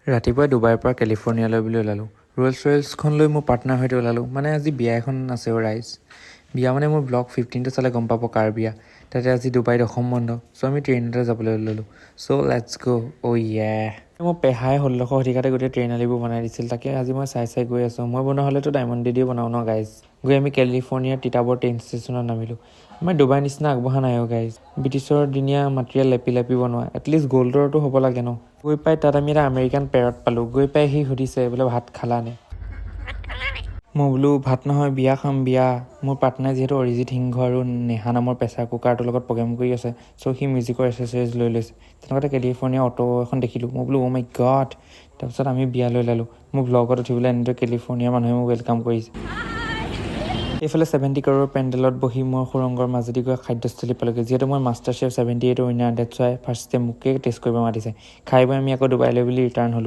ৰাতিপুৱা ডুবাইৰ পৰা কেলিফৰ্ণিয়ালৈ বুলি ওলালোঁ। ৰোলছ ৰয়েলছখন লৈ মোৰ পাৰ্টনাৰ সৈতে ওলালোঁ। মানে আজি বিয়া এখন আছে ৰাইজ। বিয়া মানে মোৰ ব্লগ 15টো চালে গম পাব কাৰ বিয়া। তাতে আজি ডুবাইত অসম বন্ধ। চ' আমি ট্ৰেইনতে যাবলৈ ওলালোঁ। চ' লেটছ গ' অ' ইয়ে। মোৰ পেহাই 16শ শতিকাতে গোটেই ট্ৰেইন আলিবোৰ বনাই দিছিল। তাকে আজি মই চাই গৈ আছোঁ। মই বনোৱা হ'লেতো ডায়মণ্ড দি বনাওঁ ন গাইজ। গৈ আমি কেলিফৰ্ণিয়াৰ তিতাবৰ ট্ৰেইন ষ্টেচনত নামিলোঁ। আমাৰ ডুবাইৰ নিচিনা আগবঢ়া নাই গাইজ। ব্ৰিটিছৰ দিনীয়া মাটিৰে লেপি বনোৱা। এটলিষ্ট গ'ল্ডৰটো হ'ব লাগে ন। গৈ পাই তাত আমি এটা আমেৰিকান পেৰট পালোঁ। গৈ পাই সি সুধিছে বোলে ভাত খালানে? মই বোলো ভাত নহয় বিয়া খাম বিয়া। মোৰ পাৰ্টনাৰে যিহেতু অৰিজিত সিংহ আৰু নেহা নামৰ প্ৰেছাৰ কুকাৰটোৰ লগত প্ৰগ্ৰেম কৰি আছে। চ' সি মিউজিকৰ এচেচৰিজ লৈ লৈছে। তেনেকুৱাতে কেলিফৰ্ণিয়া অটো এখন দেখিলোঁ। মই বোলো অ' মাই গড। তাৰপিছত আমি বিয়ালৈ ওলালোঁ। মোৰ ব্লগত উঠিবলৈ এনেদৰে কেলিফৰ্ণিয়াৰ মানুহে মোক ৱেলকাম কৰিছে। এইফালে 70 কৰ'ৰ পেণ্ডেলত বহি মই সুৰংগৰ মাজেদি গৈ খাদ্যস্থলী পালোঁগৈ। যিহেতু মই master chef 78 winner, that's why first day মোকে টেষ্ট কৰিব মাতিছে। খাই বৈ আমি আকৌ ডুবাইলৈ বুলি ৰিটাৰ্ণ হ'লোঁ।